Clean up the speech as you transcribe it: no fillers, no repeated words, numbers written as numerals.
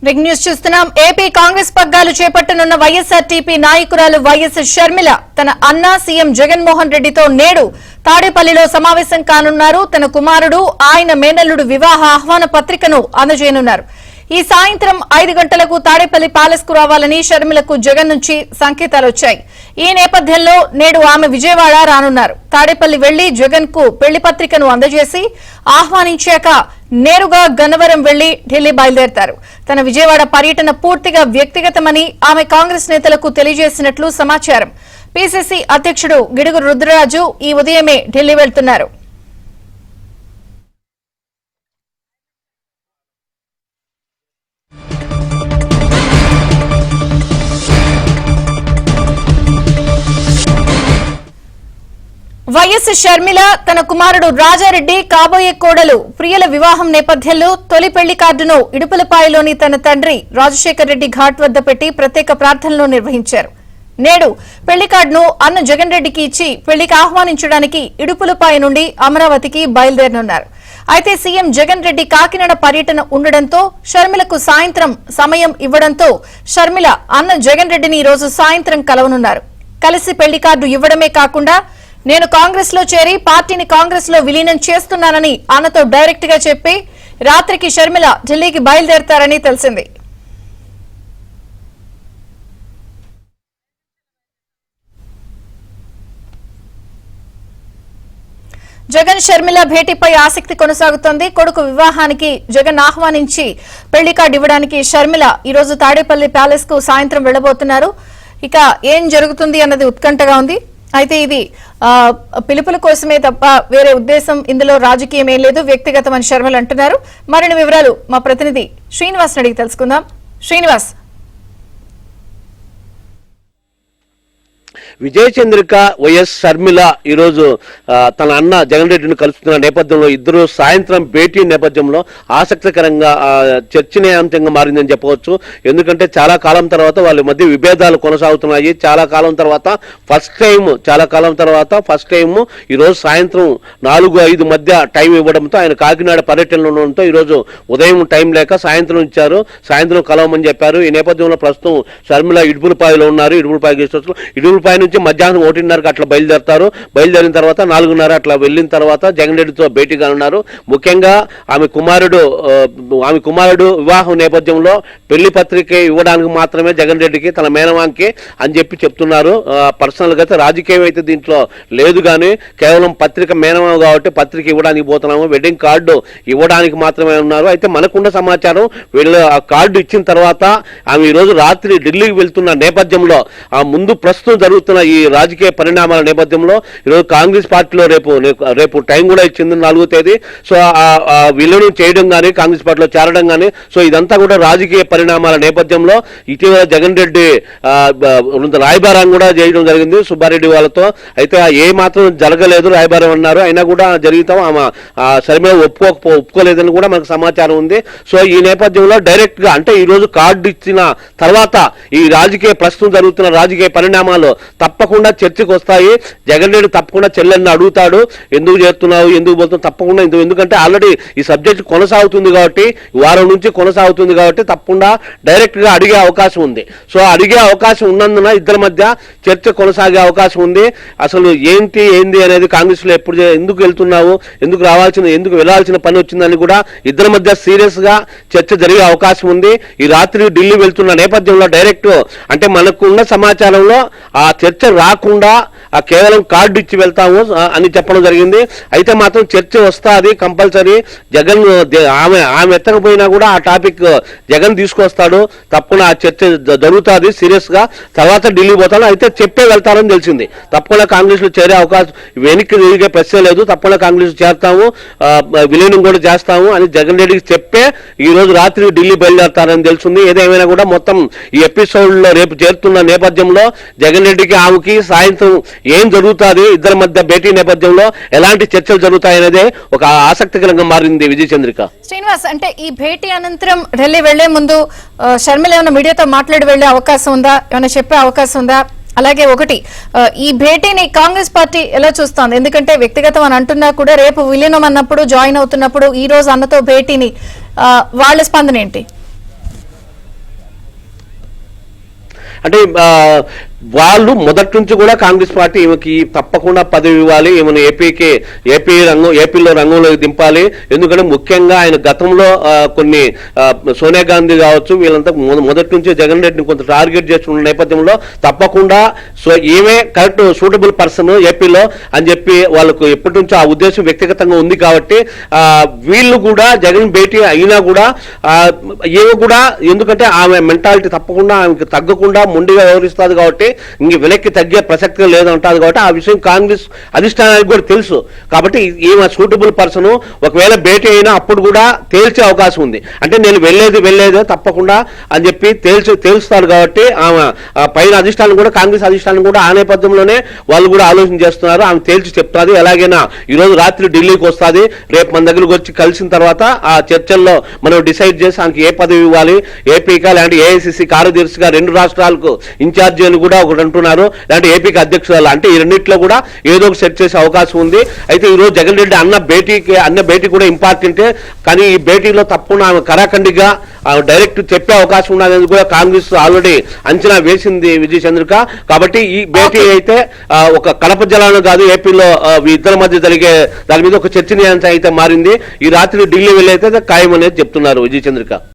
Big news చూస్తున్నాం. AP Congress పగ్గాలు చేపట్టనున్న YSRTP నాయకురాలు వైఎస్ షర్మిల తన అన్న సీఎం జగన్మోహన్ రెడ్డితో నేడు తాడేపల్లిలో సమావేశం కానున్నారు. తన కుమారుడు ఆయన మేనల్లుడు వివాహ ఆహ్వాన పత్రికను అందజేయనున్నారు. ఈ సాయంత్రం 5 గంటలకు తాడేపల్లి ప్యాలెస్ కు రావాలని షర్మిలకు జగన్ నుంచి సంకేతాలు వచ్చాయి. ఈ నేపథ్యంలో నేడు ఆమె విజయవాడ రానున్నారు. తాడేపల్లి వెళ్లి జగన్ కు పెళ్లి పత్రికను అందజేసి ఆహ్వానించాక నేరుగా గన్నవరం వెళ్లి ఢిల్లీ బయలుదేరతారు. తన విజయవాడ పర్యటన పూర్తిగా వ్యక్తిగతమని ఆమె కాంగ్రెస్ నేతలకు తెలియజేసినట్లు సమాచారం. పీసీసీ అధ్యక్షుడు గిడుగు రుద్రరాజు ఈ ఉదయమే ఢిల్లీ వెళ్తున్నారు. వైఎస్ షర్మిల తన కుమారుడు రాజారెడ్డి కాబోయే కోడలు ప్రియల వివాహం నేపథ్యంలో తొలి పెళ్లి కార్డును ఇడుపులపాయలోని తన తండ్రి రాజశేఖర్ రెడ్డి ఘాట్ వద్ద పెట్టి ప్రత్యేక ప్రార్థనలు నిర్వహించారు. నేడు పెళ్లి కార్డును అన్న జగన్ రెడ్డికి ఇచ్చి పెళ్లికి ఆహ్వానించడానికి ఇడుపులపాయ నుండి అమరావతికి బయలుదేరనున్నారు. అయితే సీఎం జగన్ రెడ్డి కాకినాడ పర్యటన ఉండడంతో షర్మిలకు సాయంత్రం సమయం ఇవ్వడంతో షర్మిల అన్న జగన్ రెడ్డిని ఈ రోజు సాయంత్రం కలవనున్నారు. కలిసి పెళ్లి కార్డు ఇవ్వడమే కాకుండా నేను కాంగ్రెస్ లో చేరి పార్టీని కాంగ్రెస్ లో విలీనం చేస్తున్నానని అన్నతో డైరెక్ట్ గా చెప్పి రాత్రికి షర్మిల ఢిల్లీకి బయలుదేరతారని తెలిసింది. జగన్ షర్మిల భేటీపై ఆసక్తి కొనసాగుతోంది. కొడుకు వివాహానికి జగన్ ఆహ్వానించి పెళ్లి కార్డు ఇవ్వడానికి షర్మిల ఈ రోజు తాడేపల్లి ప్యాలెస్ కు సాయంత్రం వెళ్లబోతున్నారు. ఇక ఏం జరుగుతుంది అన్నది ఉత్కంఠగా ఉంది. అయితే ఇది పిలుపుల కోసమే తప్ప వేరే ఉద్దేశం ఇందులో రాజకీయం ఏం లేదు, వ్యక్తిగతం అని షర్మిల అంటున్నారు. మరిన్ని వివరాలు మా ప్రతినిధి శ్రీనివాస్ అడిగి తెలుసుకుందాం. శ్రీనివాస్, విజయ చంద్రిక వైఎస్ షర్మిల ఈరోజు తన అన్న జగన్ రెడ్డిని కలుస్తున్న నేపథ్యంలో ఇద్దరు సాయంత్రం భేటీ నేపథ్యంలో ఆసక్తికరంగా చర్చనీయాంశంగా మారిందని చెప్పవచ్చు. ఎందుకంటే చాలా కాలం తర్వాత వాళ్ళ మధ్య విభేదాలు కొనసాగుతున్నాయి. చాలా కాలం తర్వాత ఫస్ట్ టైం ఈరోజు సాయంత్రం 4-5 మధ్య టైం ఇవ్వడంతో ఆయన కాకినాడ పర్యటనలో ఉండడంతో ఈరోజు ఉదయం టైం లేక సాయంత్రం ఇచ్చారు. సాయంత్రం కలవమని చెప్పారు. ఈ నేపథ్యంలో ప్రస్తుతం షర్మిల ఇడుపులపాయలో ఉన్నారు. ఇడుపులపాయ గెస్ట్ హౌస్ లో ఇడుపులపాయ నుంచి మధ్యాహ్నం 1:30కి అట్లా బయలుదేరతారు. బయలుదేరిన తర్వాత 4:30 అట్లా వెళ్ళిన తర్వాత జగన్ రెడ్డితో భేటీ కానున్నారు. ముఖ్యంగా ఆమె కుమారుడు వివాహం నేపథ్యంలో పెళ్లి పత్రిక ఇవ్వడానికి మాత్రమే జగన్ రెడ్డికి తన మేనమాంకి అని చెప్పి చెప్తున్నారు. పర్సనల్ గా రాజకీయం అయితే దీంట్లో లేదు, కానీ కేవలం పత్రిక మేనమామ కాబట్టి పత్రిక ఇవ్వడానికి పోతున్నాము, వెడ్డింగ్ కార్డు ఇవ్వడానికి మాత్రమే ఉన్నారు. అయితే మనకున్న సమాచారం వీళ్ళు ఆ కార్డు ఇచ్చిన తర్వాత ఆమె ఈ రోజు రాత్రి ఢిల్లీకి వెళ్తున్న నేపథ్యంలో ఆ ముందు ప్రస్తుతం జరుగుతున్న ఈ రాజకీయ పరిణామాల నేపథ్యంలో ఈరోజు కాంగ్రెస్ పార్టీలో రేపు టైం కూడా ఇచ్చింది 4వ తేదీ. సో ఆ విలీనం చేయడం కానీ కాంగ్రెస్ పార్టీలో చేరడం కానీ సో ఇదంతా కూడా రాజకీయ పరిణామాల నేపథ్యంలో ఇటీవల జగన్ రెడ్డి రాయబారం కూడా చేయడం జరిగింది సుబ్బారెడ్డి వాళ్ళతో. అయితే ఏ మాత్రం జరగలేదు, రాయబారం అన్నారు, అయినా కూడా జరుగుతాం ఆమె షర్మిల ఒప్పుకోలేదని కూడా మనకు సమాచారం ఉంది. సో ఈ నేపథ్యంలో డైరెక్ట్ గా అంటే ఈ రోజు కార్డు ఇచ్చిన తర్వాత ఈ ప్రస్తుతం జరుగుతున్న రాజకీయ పరిణామాలు తప్పకుండా చర్చకు వస్తాయి. జగన్ రెడ్డి తప్పకుండా చెల్లెల్ని అడుగుతాడు, ఎందుకు చేస్తున్నావు, ఎందుకు పోతున్నావు, తప్పకుండా ఎందుకంటే ఆల్రెడీ ఈ సబ్జెక్ట్ కొనసాగుతుంది కాబట్టి, వారం నుంచి కొనసాగుతుంది కాబట్టి తప్పకుండా డైరెక్ట్ గా అడిగే అవకాశం ఉంది. సో అడిగే అవకాశం ఉన్నందున ఇద్దరి మధ్య చర్చ కొనసాగే అవకాశం ఉంది. అసలు ఏంది అనేది కాంగ్రెస్ లో ఎందుకు వెళ్తున్నావు, ఎందుకు వెళ్లాల్సిన పని వచ్చిందని కూడా ఇద్దరి మధ్య సీరియస్ గా చర్చ జరిగే అవకాశం ఉంది. ఈ రాత్రి ఢిల్లీ వెళ్తున్న నేపథ్యంలో డైరెక్ట్ అంటే మనకున్న సమాచారంలో ఆ చర్చ రాకుండా కేవలం కార్డు ఇచ్చి వెళ్తాము అని చెప్పడం జరిగింది. అయితే మాత్రం చర్చ వస్తుంది కంపల్సరీ. జగన్ ఆమె ఎత్తకపోయినా కూడా ఆ టాపిక్ జగన్ తీసుకొస్తాడు, తప్పకుండా ఆ చర్చ జరుగుతుంది సీరియస్ గా. తర్వాత ఢిల్లీ పోతాను, అయితే చెప్పే వెళ్తారని తెలిసింది. తప్పకుండా కాంగ్రెస్ లో చేరే అవకాశం వెనక్కి తిరిగే ప్రశ్న లేదు, తప్పకుండా కాంగ్రెస్ చేస్తాము, విలీనం కూడా చేస్తాము అని జగన్ రెడ్డికి చెప్పే ఈ రోజు రాత్రి ఢిల్లీ బయలుదేరతారని తెలిసింది. ఏదేమైనా కూడా మొత్తం ఈ ఎపిసోడ్ లో రేపు చేరుతున్న నేపథ్యంలో జగన్ రెడ్డికి ఆమెకి సాయంత్రం ఏం జరుగుతుంది, ఇద్దరి మధ్య భేటీ నేపథ్యంలో ఎలాంటి చర్చలు జరుగుతాయనేదే ఒక ఆసక్తికరంగా మారింది. విజయ చంద్రిక, శ్రీనివాస్, అంటే ఈ భేటీ అనంతరం ఢిల్లీ వెళ్లే ముందు షర్మిల ఏమైనా మీడియాతో మాట్లాడి వెళ్లే అవకాశం ఉందా, ఏమైనా చెప్పే అవకాశం ఉందా? అలాగే ఒకటి ఈ భేటీని కాంగ్రెస్ పార్టీ ఎలా చూస్తోంది? ఎందుకంటే వ్యక్తిగతం అని అంటున్నా కూడా రేపు విలీనం అన్నప్పుడు జాయిన్ అవుతున్నప్పుడు ఈ రోజు అన్నతో భేటీని వాళ్ళ స్పందన ఏంటి? అంటే వాళ్ళు మొదటి నుంచి కూడా కాంగ్రెస్ పార్టీ ఈమెకి తప్పకుండా పదవి ఇవ్వాలి, ఈమెను ఏపీలో రంగంలోకి దింపాలి. ఎందుకంటే ముఖ్యంగా ఆయన గతంలో కొన్ని సోనియా గాంధీ కావచ్చు వీళ్ళంతా మొదటి నుంచి జగన్ రెడ్డిని కొంత టార్గెట్ చేస్తున్న నేపథ్యంలో తప్పకుండా ఈమె కరెక్ట్ సూటబుల్ పర్సన్ ఏపీలో అని చెప్పి వాళ్ళకు ఎప్పటి నుంచో ఆ ఉద్దేశం వ్యక్తిగతంగా ఉంది. కాబట్టి వీళ్ళు కూడా జగన్ భేటీ అయినా కూడా ఏమో కూడా ఎందుకంటే ఆమె మెంటాలిటీ తప్పకుండా ఆమెకి తగ్గకుండా మొండిగా వ్యవహరిస్తుంది కాబట్టి ఇంక వెనక్కి తగ్గే ప్రసక్తి లేదంటారు. కాబట్టి ఆ విషయం కాంగ్రెస్ అధిష్టానానికి కూడా తెలుసు. కాబట్టి ఈమె సూటబుల్ పర్సన్ ఒకవేళ భేటీ అయినా అప్పుడు కూడా తేల్చే అవకాశం ఉంది. అంటే నేను వెళ్ళేదే తప్పకుండా అని చెప్పి తేల్చుతారు. కాబట్టి ఆమె పైన అధిష్టానం కూడా కాంగ్రెస్ అధిష్టానం కూడా ఆ నేపథ్యంలోనే వాళ్ళు కూడా ఆలోచన చేస్తున్నారు. ఆమె తేల్చి చెప్తాది. ఎలాగైనా ఈ రోజు రాత్రి ఢిల్లీకి వస్తుంది. రేపు మన దగ్గరకు వచ్చి కలిసిన తర్వాత ఆ చర్చల్లో మనం డిసైడ్ చేసి ఆమెకి ఏ పదవి ఇవ్వాలి, ఏపీగా లేదంటే ఏఐసిసి కార్యదర్శిగా 2 రాష్ట్రాలకు ఇన్ఛార్జి అని కూడా ఒకటి అంటున్నారు, లేదంటే ఏపీకి అధ్యక్షురాలు. అంటే ఈ రెండింటిలో కూడా ఏదో ఒక సెట్ చేసే అవకాశం ఉంది. అయితే ఈ రోజు జగన్ రెడ్డి అన్న భేటీ కూడా ఇంపార్టెంటే. కానీ ఈ భేటీలో తప్పకుండా ఆమె కరాఖండిగా డైరెక్ట్ చెప్పే అవకాశం ఉన్నది కూడా కాంగ్రెస్ ఆల్రెడీ అంచనా వేసింది విజయ్ చంద్రిక. కాబట్టి ఈ భేటీ అయితే ఒక కడప జిల్లాలో కాదు ఏపీలో ఇద్దరి మధ్య జరిగే దాని మీద ఒక చర్చనీయాంశం అయితే మారింది. ఈ రాత్రి ఢిల్లీ వెళ్ళైతే ఖాయం అనేది చెప్తున్నారు విజయ్ చంద్రిక.